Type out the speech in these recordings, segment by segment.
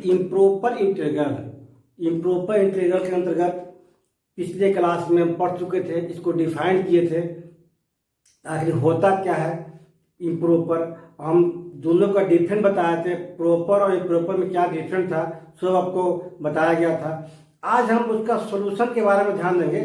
Improper integral के अंतर्गत पिछले क्लास में हम पढ़ चुके थे, इसको डिफाइन किए थे। आखिर होता क्या है इम्प्रॉपर, हम दोनों का डिफरेंस बताए थे, प्रॉपर और इम्प्रॉपर में क्या डिफरेंस था सब आपको बताया गया था। आज हम उसका सॉल्यूशन के बारे में ध्यान देंगे,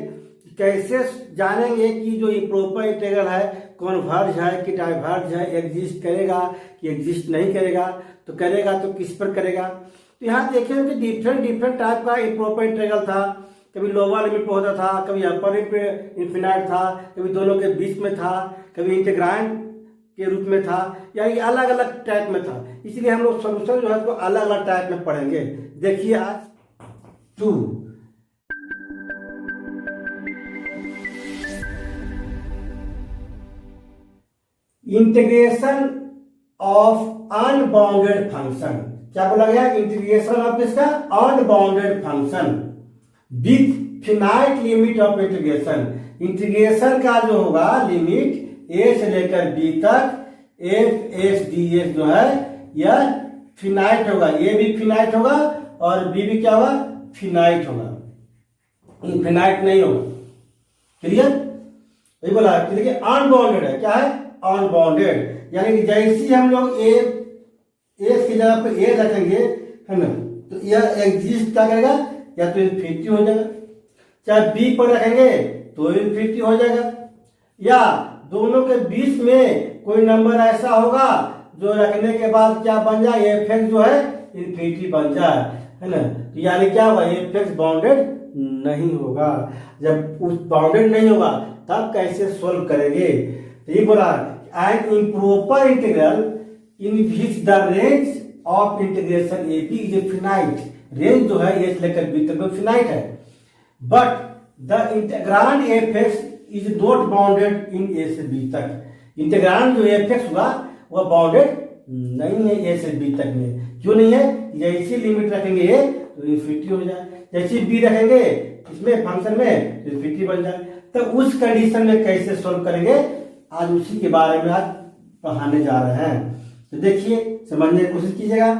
कैसे जानेंगे कि जो इम्प्रॉपर इंटीग्रल है कन्वर्ज है कि डाइवर्ज है, एग्जिस्ट करेगा कि एग्जिस्ट नहीं करेगा, तो करेगा तो किस पर करेगा। तो यहाँ देखें कि डिफरेंट टाइप का इम्प्रॉपर इंटीग्रल था। कभी लोअर लिमिट पे होता था, कभी अपर इन्फिनाइट था, कभी दोनों के बीच में था, कभी इंटीग्रांड के रूप में था, यानी अलग अलग टाइप में था। इसलिए हम लोग सॉल्यूशन जो है उसको अलग अलग टाइप में पढ़ेंगे। देखिए आज 2 इंटीग्रेशन ऑफ अनबाउंडेड फंक्शन। क्या बोला गया? इंटीग्रेशन ऑफ इसका unbounded function with finite limit of integration. Integration का जो होगा लिमिट ए से लेकर बी तक एफ एस डी एस जो है यह फिनाइट होगा। ए भी फिनाइट होगा और बी भी क्या होगा? फिनाइट होगा, इनफिनाइट नहीं होगा। क्लियर? यही बोला कि देखिए अनबाउंडेड है। क्या है? अनबाउंडेड, यानी कि जैसे हम लोग ए की जगह पर ए रखेंगे है ना, तो यह एग्जिस्ट क्या करेगा? या तो इनफिनिटी हो जाएगा। चाहे बी पर रखेंगे तो इनफिनिटी हो जाएगा, या दोनों के बीच में कोई नंबर ऐसा होगा जो रखने के बाद क्या बन जाए? एफ एक्स जो है इनफिनिटी बन जाए, है ना। तो यानी क्या होगा? एफ एक्स बाउंडेड नहीं होगा। जब उस बाउंडेड नहीं होगा तब कैसे सोल्व करेंगे? तो ये बोला an improper integral in which the range of integration A B is finite. Range जो है ए से लेकर बी तक में फिनाइट है, but the integrand f x is not bounded in a से बी तक। इंटीग्रांड जो एफ एक्स हुआ वह बाउंडेड नहीं है ए से बी तक में। क्यों नहीं है? जैसी लिमिट रखेंगे ए तो इनफिनिटी हो जाए, जैसी बी रखेंगे इसमें फंक्शन में तो इनफिनिटी बन जाए। तो उस कंडीशन में कैसे सोल्व करेंगे, आज उसी के बारे में आज पढ़ाने जा रहे हैं। तो देखिए समझने की कोशिश कीजिएगा।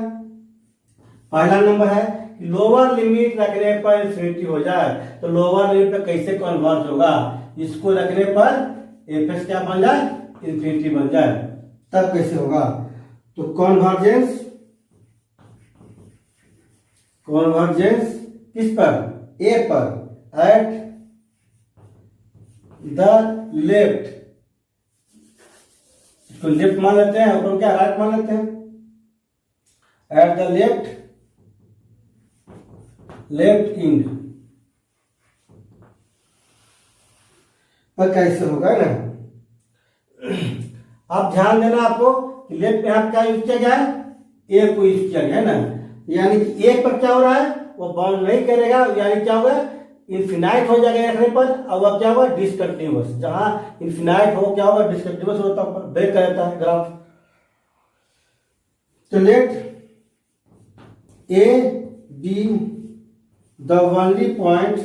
पहला नंबर है कि लोअर लिमिट रखने पर इनफिनिटी हो जाए, तो लोअर लिमिट पर कैसे कन्वर्ज होगा? इसको रखने पर एफ एक्स क्या बन जाए? इनफिनिटी बन जाए, तब कैसे होगा? तो कन्वर्जेंस किस पर? ए पर, एट द लेफ्ट। इसको लेफ्ट मान लेते हैं, ऊपर क्या राइट मान लेते हैं। एट द लेफ्ट इंड पर कैसे होगा ना। आप ध्यान देना आपको कि लेफ्ट में आप क्या यूज किया गया है? ए को यूज किया गया है ना, यानी कि ए पर क्या हो रहा है? वो बाउंड नहीं करेगा, यानी क्या होगा? इनफिनाइट हो जाएगा रखने पर, और वह क्या होगा? डिसकंटिन्यूअस। जहां इनफिनाइट हो क्या होगा? डिसकंटिन्यूअस होता है, ब्रेक करता है ग्राफ। तो let a be the only point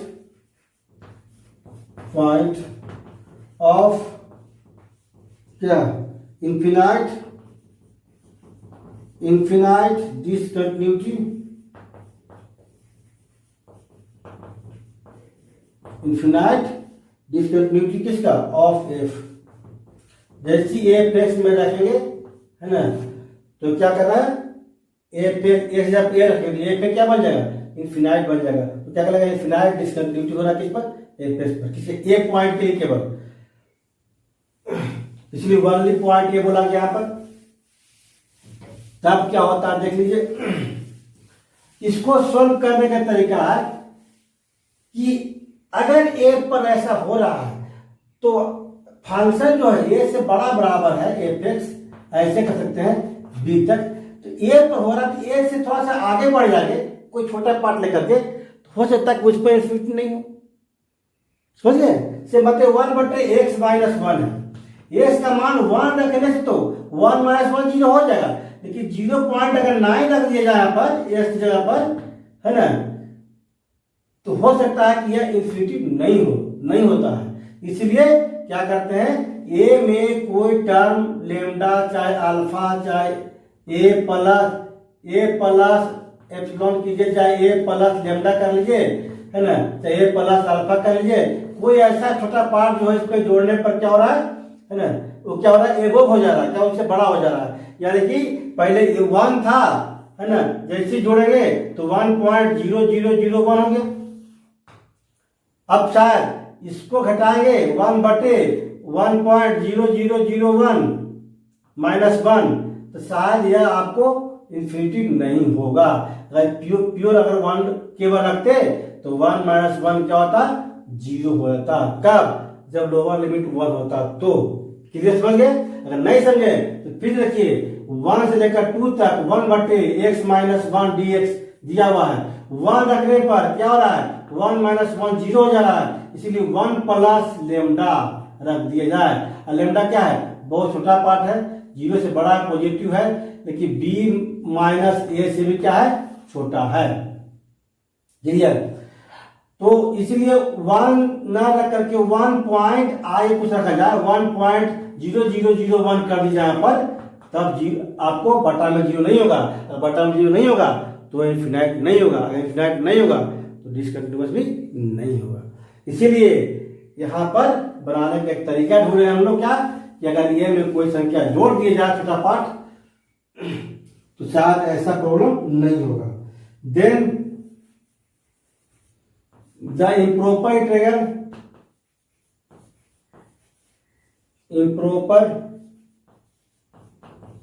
of क्या? Infinite discontinuity. इनफिनाइट डिसकंटिन्यूटी किसका? Of f. जैसी एफ एक्स में रखेंगे है ना, तो क्या करना है? एफ एक्स जब ए रखेंगे एफ एक्स क्या बन जाएगा? इनफिनाइट बन जाएगा। तो क्या करेगा? इनफिनाइट डिसकंटिन्यूटी हो रहा है किस पर? एफ एक्स पर, किसी एक पॉइंट के लिए केवल, इसलिए ओनली पॉइंट ये बोला गया यहाँ पर। तब क्या होता है देख लीजिए। इसको सोल्व करने का तरीका है कि अगर ए पर ऐसा हो रहा है तो फंक्शन जो है ए से बड़ा बराबर है एफ एक्स, ऐसे कर सकते हैं बी तक। तो ए पर हो रहा है तो ए से थोड़ा सा आगे बढ़ जाएंगे, कोई छोटा पार्ट लेकर के, तो हो सकता है कि उस पर इनफिनिटी नहीं हो। समझ गए? से मतलब 1/x-1 है। एक्स का मान 1 रखने से तो 1 - 1 0 हो जाएगा, लेकिन 0.9 रख दिया जाए यहाँ पर एक्स की जगह पर, है ना, तो हो सकता है कि यह इन्फिनिटी नहीं होता है। इसलिए क्या करते हैं? ए में कोई टर्म लेमडा चाहे अल्फा चाहे ए प्लस एप्सिलॉन कीजिए, चाहे ए प्लस लेमडा कर लीजिए, है ना, चाहे ए प्लस अल्फा कर लीजिए, कोई ऐसा छोटा पार्ट जो है इसको जोड़ने पर क्या हो रहा है ना, वो क्या हो रहा है, एबोव हो जा रहा है, क्या उससे बड़ा हो जा रहा है। यानी कि पहले ये 1 था, है ना, जैसे जोड़ेंगे तो 1.0001 हो गया। अब शायद इसको घटाएंगे 1/1.0001 -1, तो शायद यह आपको इन्फिनिटी नहीं होगा। अगर प्योर अगर 1 केवल रखते तो 1 - 1 क्या होता, 0 हो जाता। कब, जब लोअर लिमिट 1 होता तो। क्लियर समझ गए? अगर नहीं समझे तो फिर देखिए 1 से लेकर 2 तक 1/x - 1 dx दिया हुआ है। 1 रखने पर क्या हो रहा है, 1 - 1 0 हो जा रहा है, इसीलिए 1 प्लस लेमडा रख दिया जाए। और लेमडा क्या है, बहुत छोटा पार्ट है, 0 से बड़ा पॉजिटिव है, लेकिन b माइनस ए से भी क्या है, छोटा है। क्लियर? तो इसलिए 1 ना रख करके 1 पॉइंट आई कुछ रखा जाए, 1.0001 कर दिया यहाँ पर, तब आपको बटा में 0 नहीं होगा। अगर बटा में 0 नहीं होगा तो इन्फिनाइट नहीं होगा, अगर इन्फिनाइट नहीं होगा तो डिसकंटिन्यूअस भी नहीं होगा। इसीलिए यहाँ पर बनाने का एक तरीका ढूंढ रहे हैं हम लोग, क्या कि अगर ये में कोई संख्या जोड़ दिए जाए छोटा पार्ट, तो शायद ऐसा प्रॉब्लम नहीं होगा। Then the improper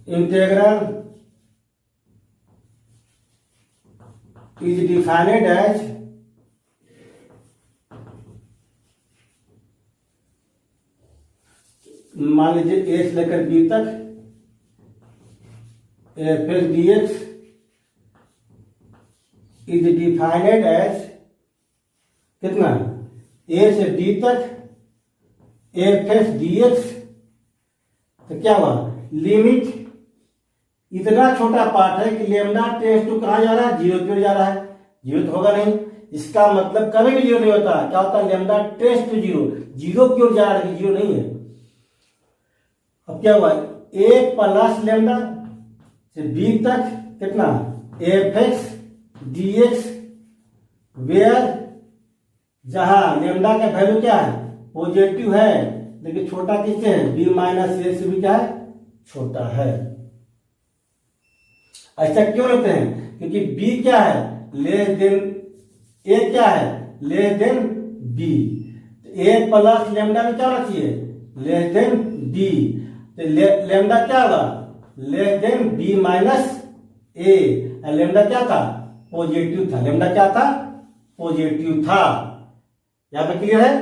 integral is defined as मान लीजिए a से लेकर b तक f dx is defined as कितना, a से d तक f dx, तो क्या हुआ, लिमिट इतना छोटा पार्ट है कि लेमडा टेंड्स टू कहां जा रहा है, 0 की ओर जा रहा है। 0 तो होगा नहीं, इसका मतलब कभी भी 0 नहीं होता। क्या होता है, लेमडा टेंड्स टू 0, 0 की ओर जा रहा है, 0 नहीं है। अब क्या हुआ, a प्लस लेमडा से b तक कितना, f dx, वेयर जहां लेमडा का वैल्यू क्या है, पॉजिटिव है, लेकिन छोटा किससे है, b माइनस ए से भी क्या है, छोटा है। ऐसा क्यों लेते हैं, क्योंकि b क्या है, लेस देन a, क्या है, लेस देन b। तो a प्लस लेमडा में क्या होना चाहिए, लेस देन b। तो लेमडा क्या होगा, less than b minus a। Lambda क्या था, पॉजिटिव था, लेमडा क्या था, पॉजिटिव था। यहां पे क्लियर है,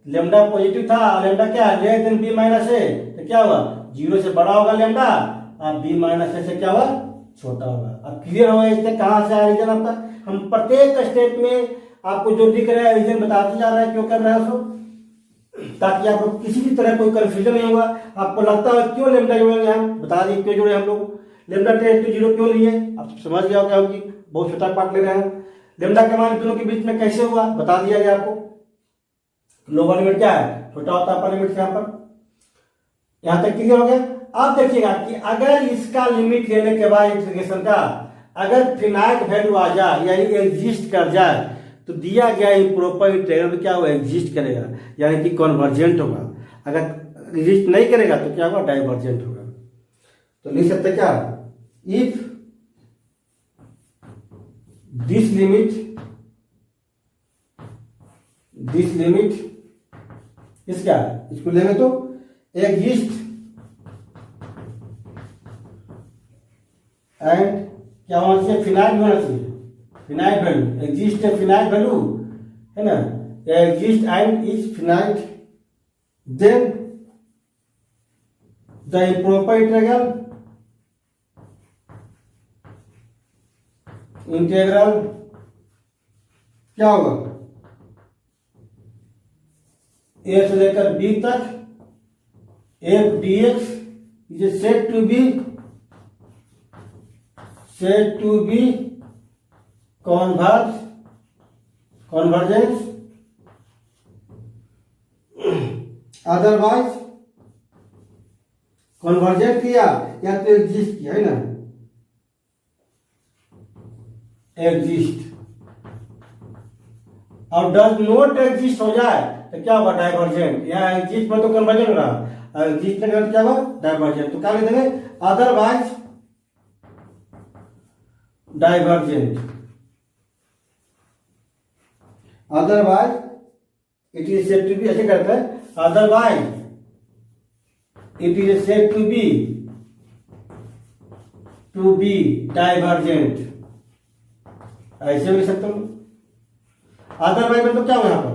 लेमडा पॉजिटिव था, लेमडा क्या है, less than b minus a, तो क्या हुआ, 0 से बड़ा होगा लेमडा, और b माइनस a से क्या हुआ, छोटा होगा। अब क्लियर होगा इससे कहां से आया रीजन आपका। हम प्रत्येक स्टेप में आपको जो दिख रहा है रीजन बताते जा रहा है, क्यों कर रहा है उसको, ताकि आपको किसी भी तरह कोई कंफ्यूजन नहीं होगा। आपको लगता है क्यों लेमडा जोड़ेंगे, हम बता दें क्यों जोड़े हम लोग, लेमडा टेंड्स टू 0 क्यों लिए, आप समझ गया होगा कि बहुत छोटा पार्ट ले रहे हैं। लेमडा के मान दोनों के बीच में कैसे हुआ बता दिया गया आपको। लोअर लिमिट क्या है, छोटा होता है अपर लिमिट, यहाँ पर यहां तक क्लियर हो गया। अब देखिएगा कि अगर इसका लिमिट लेने के बाद इंटीग्रेशन का अगर फिनाइट वैल्यू आ जाए, यानी एग्जिस्ट कर जाए, तो दिया गया इम्प्रॉपर इंटीग्रल में क्या होगा, एग्जिस्ट करेगा, यानी कि कन्वर्जेंट होगा। अगर एग्जिस्ट नहीं करेगा तो क्या होगा, डाइवर्जेंट होगा। तो लिख सकते क्या, इफ दिस लिमिट इसका, इसको लेंगे तो एग्जिस्ट एंड क्या होना चाहिए, फिनाइट होना चाहिए, फिनाइट वैल्यू, एग्जिस्ट है फिनाइट वैल्यू, है ना, exist and is finite, then the improper integral क्या होगा, a से लेकर b तक f dx is said to be convergence, otherwise convergent किया या तो एग्जिस्ट किया, है ना। एग्जिस्ट और डज नॉट एग्जिस्ट हो जाए तो क्या होगा, डाइवर्जेंट। यहाँ एग्जिस्ट पर तो कन्वर्जन हो रहा, एग्जिस्ट का क्या होगा, डाइवर्जेंट। तो क्या लिख देंगे, otherwise divergent, otherwise it is said to be, ऐसे करते हैं, otherwise it is said to be divergent, ऐसे भी लिख सकते हो। अदरवाइज मतलब क्या हो यहाँ पर,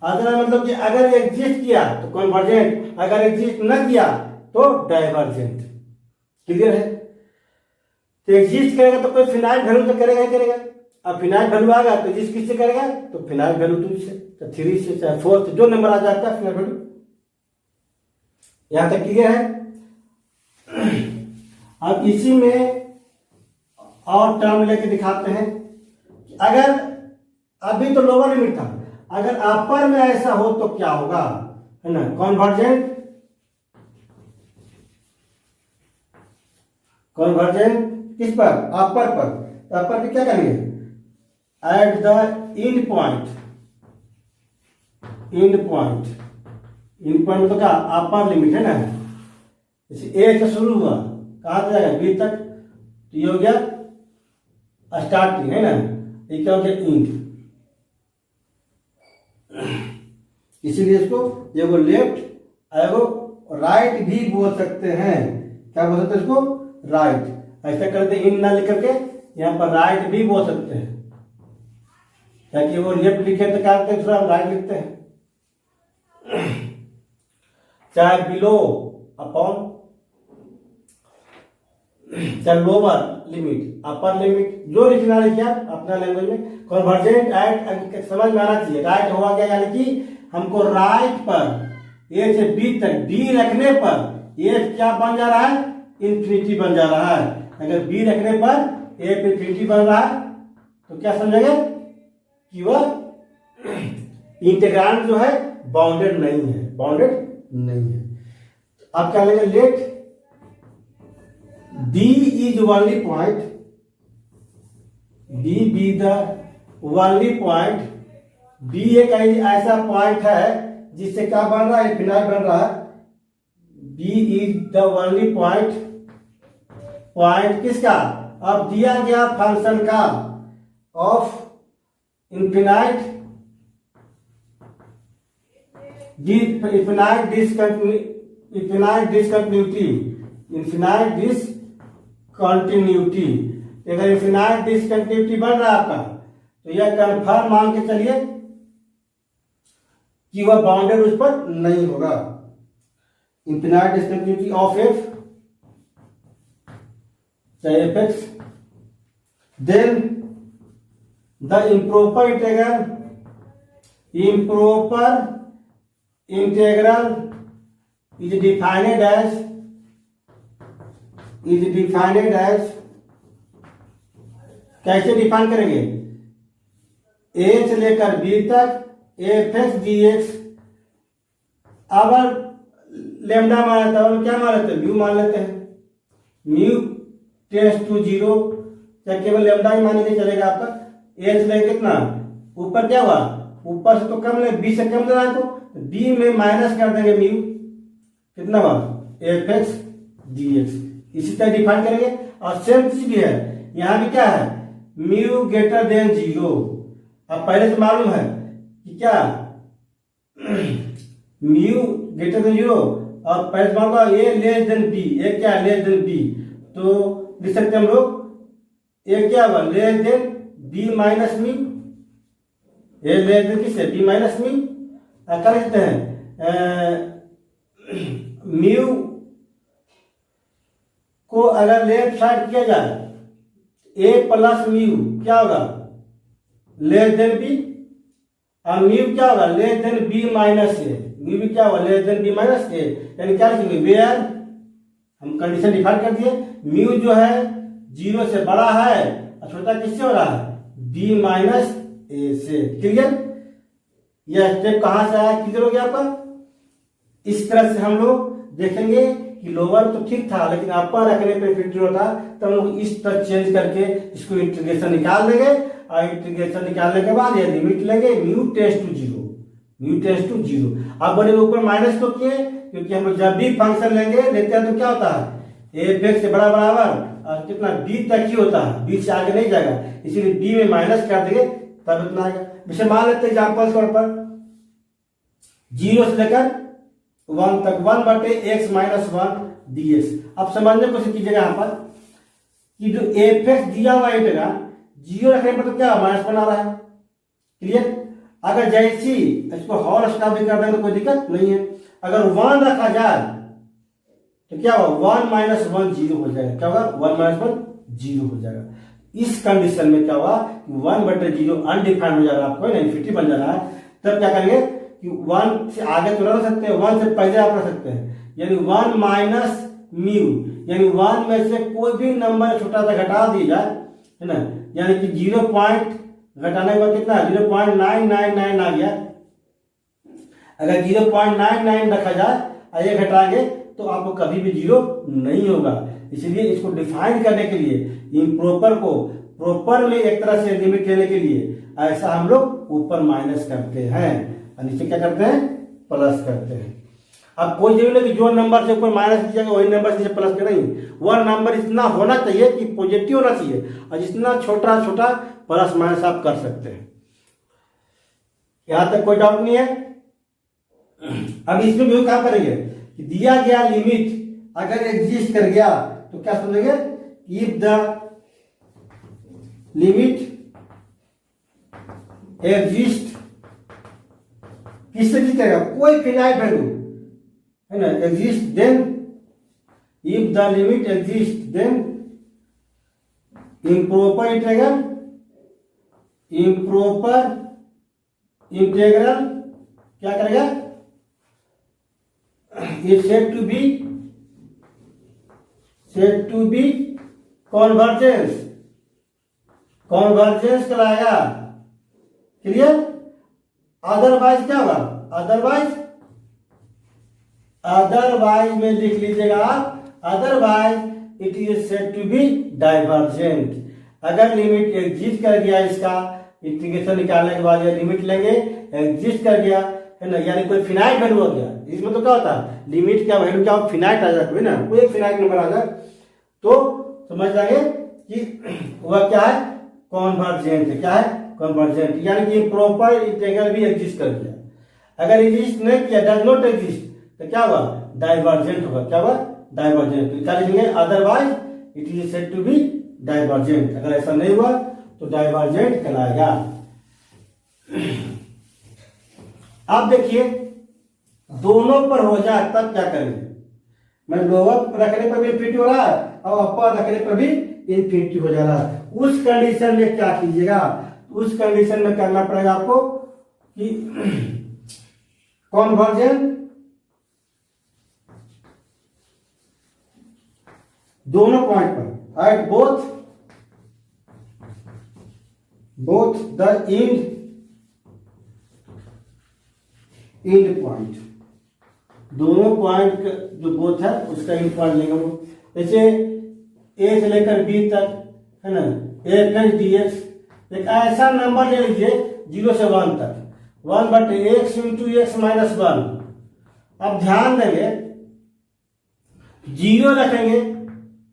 अदरवाइज मतलब कि अगर एग्जिस्ट किया तो कन्वर्जेंट, अगर एग्जिस्ट न किया तो डाइवर्जेंट। क्लियर है। तो एग्जिस्ट करेगा तो कोई फिनाइल वैल्यू तो करेगा ही करेगा। अब फिनाइल वैल्यू आ गया तो एग्जिस्ट किससे करेगा, तो फिनाइल वैल्यू 2 से, तो 3 से, चाहे 4 से, जो नंबर आ जाता है फिनाइल वैल्यू। यहां तक क्लियर है। अब इसी में और टर्म लेके दिखाते हैं। अगर अभी तो लोअर लिमिट था, अगर अपर में ऐसा हो तो क्या होगा, है ना, कन्वर्जेंट, कन्वर्जेंट किस पर, अपर पर। तो अपर पे क्या करेंगे, at the end point, end point, end point तो क्या, अपर लिमिट है ना, जैसे ए से शुरू हुआ कहां से जाएगा, बी तक, तो ये हो गया स्टार्टिंग, है ना, ये क्या हो गया, इंड। इसीलिए इसको एगो लेफ्ट एगो राइट भी बोल सकते हैं। क्या बोल सकते हैं इसको, राइट। ऐसा करते इन ना लिख करके यहाँ पर राइट भी बोल सकते हैं, ताकि वो लेफ्ट लिखे तो क्या करते हैं, थोड़ा राइट लिखते हैं। चाहे बिलो अपॉन, चाहे लोअर लिमिट, अपर लिमिट, जो लिखना लिखिए आप अपना लैंग्वेज में। कन्वर्जेंट एट समझ में आना चाहिए, राइट हुआ क्या, यानी कि हमको राइट पर ए से बी तक डी रखने पर ए क्या बन जा रहा है, इंफिनिटी बन जा रहा है। अगर बी रखने पर ए पे इंफिनिटी बन रहा है तो क्या समझेंगे कि वह इंटीग्रांड जो है बाउंडेड नहीं है, बाउंडेड नहीं है। अब क्या लेंगे, late B is only point, B be the only point, B एक ऐसा पॉइंट है जिससे क्या बन रहा है, फिनाइल बन रहा है। B is the only point, point किसका, अब दिया गया फंक्शन का, ऑफ इनफिनाइट इनफिनाइट डिसकंटिन्यूटी। अगर इनफिनाइट डिसकंटिन्यूटी बन रहा है आपका, तो यह कन्फर्म मान के चलिए कि वह बाउंडेड उस पर नहीं होगा। इनफिनाइट डिसकंटिन्यूटी ऑफ एफ, चाहे F X, then the improper integral is defined as, कैसे डिफाइन करेंगे, ए से लेकर बी तक एफ एक्स डी एक्स। अगर लेमडा मान लेते हैं, क्या मान लेते हैं, म्यू मान लेते हैं, म्यू टेंड्स टू 0, या केवल लेमडा ही माने नहीं चलेगा आपका। ए से लेकर कितना ऊपर, क्या हुआ, ऊपर से तो कम ले, बी से कम लेना है तो बी में माइनस कर देंगे, म्यू कितना हुआ, एफ एक्स डी एक्स। इसी तरह डिफाइन करेंगे। और सेम चीज भी है, यहां भी क्या है, म्यू ग्रेटर देन 0। अब पहले से मालूम है कि क्या म्यू ग्रेटर देन 0, और पहले से मालूम ए लेस देन बी, ए क्या लेस देन बी, तो लिख सकते हैं हम लोग ए क्या हुआ, less than b minus me, a less than किससे, बी माइनस मी। क्या लिखते हैं, म्यू को अगर लेफ्ट साइड किया जाए, ए प्लस म्यू क्या होगा, लेस देन बी, और म्यू क्या होगा, लेस देन बी माइनस ए, म्यू भी क्या होगा, लेस देन बी माइनस ए। यानी क्या लिखेंगे, वेयर, हम कंडीशन डिफाइन कर दिए, म्यू जो है 0 से बड़ा है और छोटा किससे हो रहा है, बी माइनस ए से। क्लियर, यह स्टेप कहां से आया, क्लियर हो गया आपका। इस तरह से हम लोग देखेंगे कि लोअर तो ठीक था लेकिन अपर रखने पे इन्फिनिटी होता, तो हम लोग इस तरह चेंज करके इसको इंटीग्रेशन निकाल देंगे और इंटीग्रेशन निकालने के बाद ये लिमिट लेंगे mu tends to zero, mu tends to zero. अब बोले ऊपर माइनस क्यों किए, क्योंकि हम लोग जब भी फंक्शन लेते हैं तो क्या होता है एफ एक्स से बड़ा बराबर और कितना बी तक ही होता है, बी से आगे नहीं जाएगा, इसीलिए बी में माइनस कर देंगे तब इतना आएगा। जैसे मान लेते हैं एग्जाम्पल तौर पर 0 से लेकर 1 तक 1/x माइनस 1 dx। अब समझने की कोशिश कीजिएगा यहाँ पर कि जो एफ एक्स दिया हुआ है जगह 0 रखने पर तो क्या माइनस बना रहा है, क्लियर। अगर जैसी इसको होल स्टॉप भी कर दें तो कोई दिक्कत नहीं है। अगर 1 रखा जाए तो क्या होगा 1 माइनस 1 0 हो जाएगा, क्या होगा 1 माइनस 1 0 हो जाएगा। इस कंडीशन में क्या हुआ 1/0 अनडिफाइंड हो जा रहा है, आपको इन्फिनिटी बन जा रहा है, तब क्या करेंगे कि 1 से आगे तो रख सकते हैं, 1 से पहले आप रख सकते हैं, यानी 1 माइनस म्यू, यानी 1 में से कोई भी नंबर छोटा सा घटा दिया जाए, है ना, यानी कि 0 पॉइंट घटाने के बाद कितना 0.999 आ गया। अगर 0.99 रखा जाए और ये घटाएंगे तो आपको कभी भी 0 नहीं होगा। इसलिए इसको डिफाइन करने के लिए इम्प्रॉपर को प्रॉपर में एक तरह से लिमिट लेने के लिए ऐसा हम लोग ऊपर माइनस करते हैं और नीचे क्या करते हैं प्लस करते हैं। अब कोई जरूरी नहीं कि जो नंबर से ऊपर माइनस कीजिएगा वही नंबर से प्लस का नहीं, वह नंबर इतना होना चाहिए कि पॉजिटिव होना चाहिए और जितना छोटा छोटा प्लस माइनस आप कर सकते हैं। यहां तक कोई डाउट नहीं है। अब इसमें भी क्या करेंगे कि दिया गया लिमिट अगर एग्जिस्ट कर गया तो क्या समझेंगे, इफ द लिमिट एग्जिस्ट, किससे एग्जिस्ट करेगा कोई फिनाइट वैल्यू, है ना, exist then, if the limit exist then improper integral, improper integral क्या करेगा is said to be convergence, convergence कहलाएगा, क्लियर। अदरवाइज क्या होगा, अदरवाइज में लिख लीजिएगा आप, otherwise it is said to be divergent. अगर लिमिट एग्जिस्ट कर गया, इसका इंटीग्रेशन निकालने के बाद ये लिमिट लेंगे एग्जिस्ट कर गया, है ना, यानी कोई फिनाइट वैल्यू हो गया, इसमें तो क्या होता है लिमिट क्या वैल्यू क्या फिनाइट आ जाए ना, कोई एक फिनाइट नंबर आ जाए तो समझ जाएंगे कि वह क्या है कॉन्वर्जेंट है, क्या है कॉन्वर्जेंट, यानी कि प्रॉपर इंटीग्रल भी एग्जिस्ट कर गया। अगर एग्जिस्ट नहीं किया डज नॉट एग्जिस्ट तो क्या हुआ डाइवर्जेंट होगा, क्या हुआ डाइवर्जेंट, क्या लिखेंगे otherwise it is said to be divergent. अगर ऐसा नहीं हुआ तो डाइवर्जेंट कहलाएगा। अब देखिए दोनों पर हो जाए तब क्या करेंगे, मैं लोअर रखने पर भी इन्फिनिटी हो रहा है और अपर रखने पर भी इन्फिनिटी हो जा रहा है, उस कंडीशन में क्या कीजिएगा, उस कंडीशन में करना पड़ेगा आपको कि कॉन्वर्जेंट दोनों पॉइंट पर at both the end point, दोनों पॉइंट जो बोथ है उसका एंड पॉइंट लेंगे हम लोग। जैसे ए से लेकर बी तक, है ना, एफ एक्स डी एक्स, एक ऐसा नंबर ले लीजिए 0 से 1 तक, 1/x इंटू एक्स माइनस 1। अब ध्यान देंगे 0 रखेंगे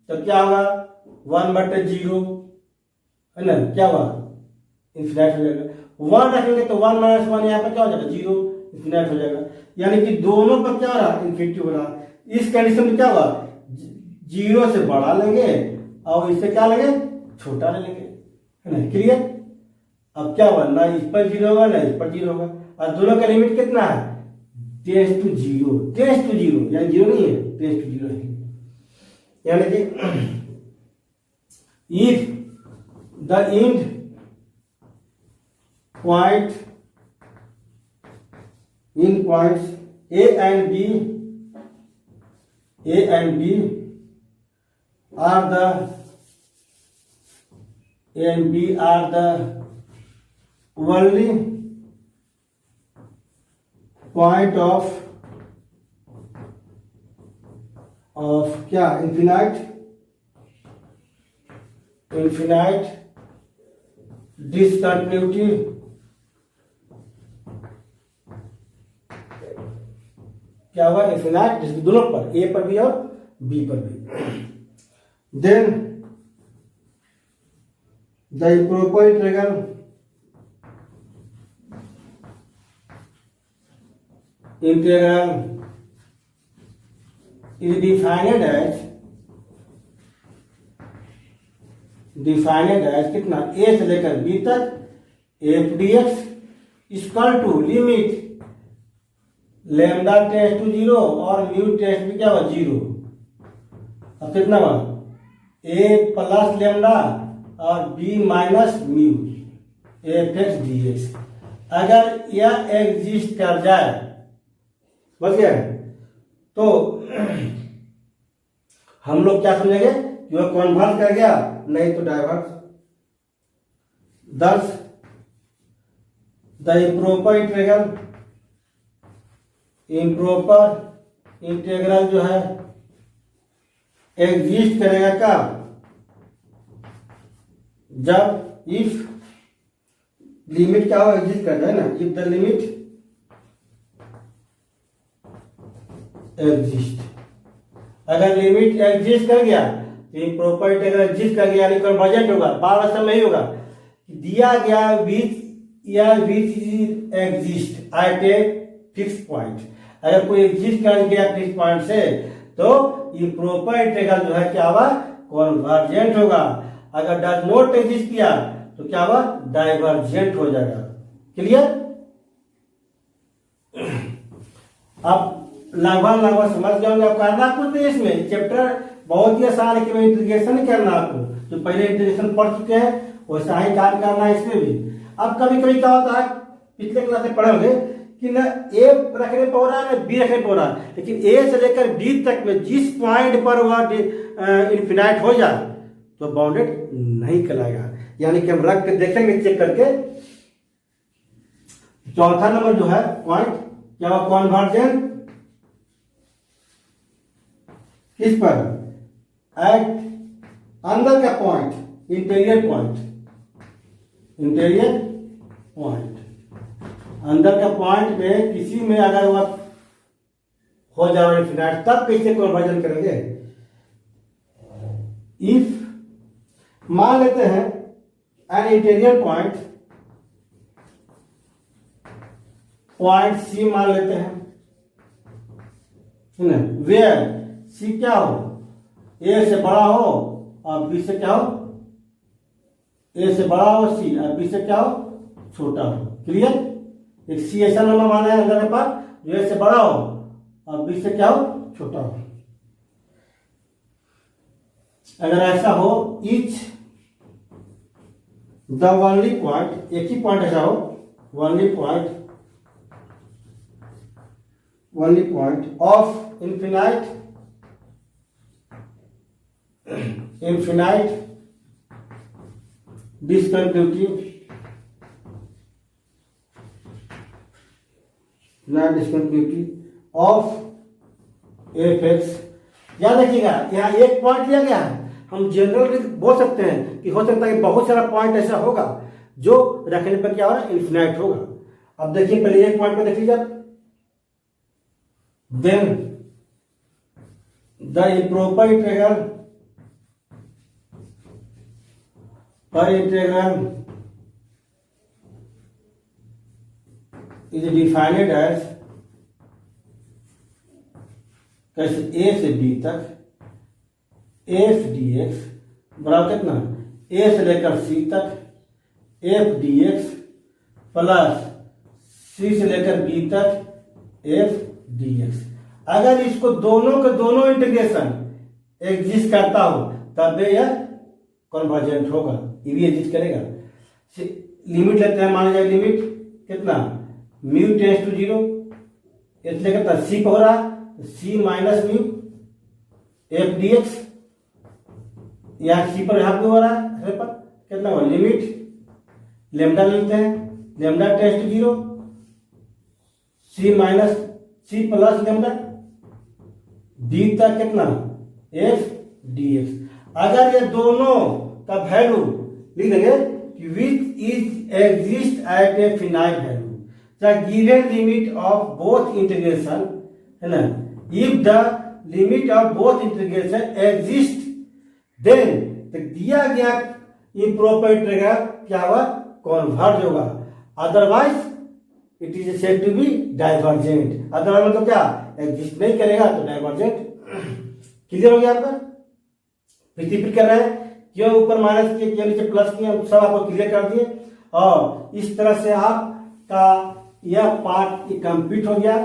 तो क्या होगा 1/0, है ना, क्या हुआ इन्फिनिट हो जाएगा। 1 रखेंगे तो 1 माइनस 1 यहाँ पर क्या हो जाएगा 0, इन्फिनिट हो जाएगा, यानी कि दोनों पर क्या हो रहा इन्फिनिटी हो रहा। इस कंडीशन में क्या हुआ 0 से बड़ा लेंगे और इससे क्या लेंगे छोटा ले लेंगे, है ना, क्लियर। अब क्या हुआ ना इस पर 0 होगा ना इस पर 0 होगा और दोनों का लिमिट कितना है टेंड्स टू 0, टेंड्स टू 0 यानी 0 नहीं है टेंड्स टू 0 है, यानी कि if the end point in points A and B are the only point of of क्या इन्फिनाइट डिसकंटिन्यूटी क्या हुआ, इन्फिनाइट दोनों पर, ए पर भी और बी पर भी। Then the improper integral is defined as कितना, a से लेकर b तक f dx equal to limit lambda tends to 0 और म्यू टेंड्स टू क्या हुआ 0। अब कितना हुआ, a प्लस लैम्डा और b minus mu F X D X. अगर यह एग्जिस्ट कर जाए, बस गया, तो हम लोग क्या समझेंगे कि वह कन्वर्ट कर गया, नहीं तो डाइवर्स। दस द इम्प्रॉपर इंटीग्रल जो है एग्जिस्ट करेगा कब, जब इफ लिमिट क्या हो एग्जिस्ट कर जाए ना, इफ द लिमिट एग्जिस्ट। अगर लिमिट एग्जिस्ट कर गया तो इम्प्रॉपर इंटीग्रल एग्जिस्ट कर गया, यानी कन्वर्जेंट होगा। बार बार नहीं होगा, दिया गया which exist at a fix point. अगर कोई एग्जिस्ट कर गया फिक्स पॉइंट से तो इम्प्रॉपर इंटीग्रल जो है क्या हुआ, कन्वर्जेंट होगा। अगर डज नॉट एग्जिस्ट किया तो क्या हुआ, डाइवर्जेंट हो जाएगा। क्लियर? अब लगभग समझ जाओगे। अब करना कुछ नहीं, इसमें चैप्टर बहुत ही आसान है कि मैं इंटीग्रेशन करना आपको, जो पहले इंटीग्रेशन पढ़ चुके हैं वैसा ही काम करना है इसमें भी। अब कभी कभी क्या होता है, पिछले क्लास में पढ़े होंगे कि न ए रखने पर हो रहा है न बी रखने पर हो रहा है, लेकिन ए से लेकर बी तक में जिस पॉइंट पर वह इन्फिनाइट हो जाए तो बाउंडेड नहीं कहलाएगा। यानी कि हम रख के देखेंगे चेक करके। चौथा नंबर जो है पॉइंट क्या हुआ, कॉन्वर्जेंट किस पर, एट अंदर का पॉइंट, इंटीरियर पॉइंट अंदर का पॉइंट में किसी में अगर वह हो जाए इन्फिनाइट, तब कैसे कन्वर्जन करेंगे। इफ मान लेते हैं एन इंटीरियर पॉइंट सी मान लेते हैं, वेयर सी क्या हो, ए से बड़ा हो और बी से क्या हो, ए से बड़ा हो सी और बी से क्या हो, छोटा हो। क्लियर? एक सी ऐसा नंबर माना है अंदर के पास जो ए से बड़ा हो और बी से क्या हो, छोटा हो। अगर ऐसा हो, इच द ओनली पॉइंट, एक ही पॉइंट ऐसा हो, only point of infinite discontinuity of F x. याद रखिएगा यहाँ एक पॉइंट लिया गया है, हम जनरल बोल सकते हैं कि हो सकता है कि बहुत सारा पॉइंट ऐसा होगा जो रखने पर क्या होगा, इन्फिनाइट होगा। अब देखिए पहले एक पॉइंट पर देख लीजिए, then the improper integral is defined as कैसे, ए से बी तक एफ डी एक्स बराबर कितना, ए से लेकर सी तक एफ डी एक्स प्लस सी से लेकर बी तक एफ डी एक्स। अगर इसको दोनों के दोनों इंटीग्रेशन एग्जिस्ट करता हो तब यह कन्वर्जेंट होगा, ये भी एग्जिस्ट करेगा। लिमिट लेते हैं, मान लीजिए लिमिट कितना, म्यू टेंड्स टू 0, इसलिए कितना सी पर हो रहा है, c minus mu f d x, यहाँ सी पर यहाँ पे हो रहा है, पर कितना हुआ, लिमिट लेमडा लेते हैं, lambda tends to 0, C minus C plus lambda b तक कितना f dx। अगर ये दोनों का वैल्यू लिख देंगे कि which is exist at a finite value the given limit of both integration है ना, if the limit of both integration exist then तो दिया गया इम्प्रॉपर इंटीग्रल क्या होगा, कन्वर्ज होगा, otherwise it is said to be divergent. Otherwise मतलब क्या, एग्जिस्ट नहीं करेगा तो डाइवर्जेंट। क्लियर हो गया आपका? रिपीट कर रहे हैं, क्यों ऊपर माइनस किए, क्यों नीचे प्लस किए, सब आपको क्लियर कर दिए। और इस तरह से आपका यह पार्ट कंप्लीट हो गया।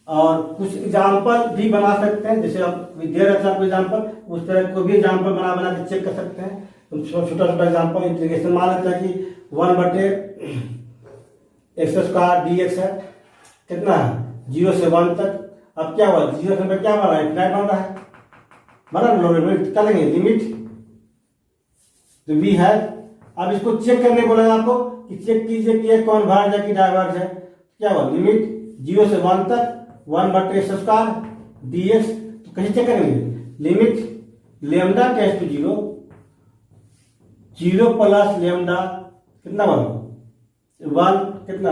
और कुछ एग्जाम्पल भी बना सकते हैं, जैसे आप दे रहे थे आपको एग्जाम्पल, उस तरह को भी एग्जाम्पल बना बना के चेक कर सकते हैं। तो छोटा छोटा एग्जाम्पल इंटीग्रेशन मान लेते हैं कि 1/x² dx है, कितना है 0 से 1 तक। अब क्या हुआ, 0 से क्या बन रहा है, इनफिनाइट बन रहा है, बना लिमिट क्या लेंगे, लिमिट तो v है। अब इसको चेक करने बोलेंगे आपको कि चेक कीजिए कि कन्वर्ज है कि डाइवर्ज है। क्या हुआ, लिमिट 0 से 1 तक 1/x² dx। तो कैसे चेक करेंगे, लिमिट लेमडा टेंड्स टू 0, 0 प्लस लेमडा कितना बना 1, कितना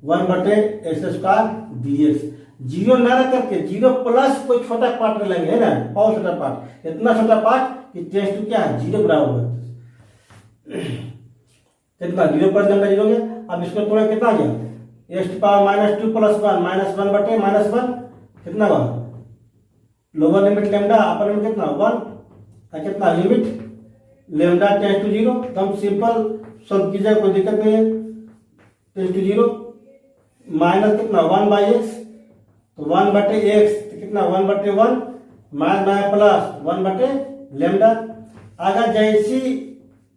1/x² dx। 0 ना रख करके 0 प्लस कोई छोटा पार्ट लेंगे, है ना, और छोटा पार्ट, इतना छोटा पार्ट कि टेंड्स टू क्या है 0 बराबर है, कितना 0 प्लस लेमडा 0 गया। अब इसको थोड़ा कितना गया, x⁻² +1 -1/-1 कितना हुआ, lower limit lambda, upper limit कितना 1, कितना लिमिट लेमडा टेंड्स टू 0। तो सिंपल सब कीजिए, कोई दिक्कत नहीं है, टेंड्स टू 0 माइनस कितना 1/x, तो 1/x तो कितना 1/1 माइनस प्लस 1/लेमडा। अगर जैसी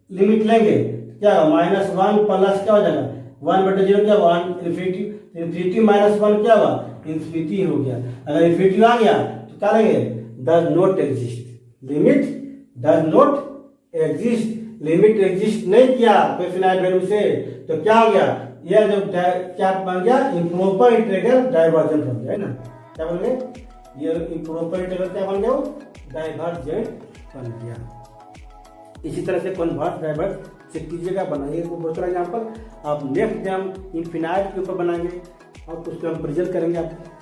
लिमिट लेंगे क्या -1 प्लस क्या हो जाएगा 1/0 क्या हुआ इन्फिनिटी, इन्फिनिटी -1 क्या हुआ इन्फिनिटी हो गया। अगर इन्फिनिटी आ गया तो क्या लेंगे, does not exist, limit does not exist, limit exist नहीं किया कोई फिनाइट वैल्यू से, तो क्या हो गया, यह जो क्या बन गया, इम्प्रॉपर इंटीग्रल डाइवर्जेंट हो गया, है ना। क्या बन गया, ये इम्प्रॉपर इंटीग्रल क्या बन गया, डाइवर्जेंट बन गया। इसी तरह से कन्वर्ज डाइवर्ज चेक कीजिएगा, बनाइए दूसरा एग्जाम्पल। आप नेक्स्ट टाइम इनफिनाइट के ऊपर बनाएंगे और उस पर हम प्रेजेंट करेंगे आपको।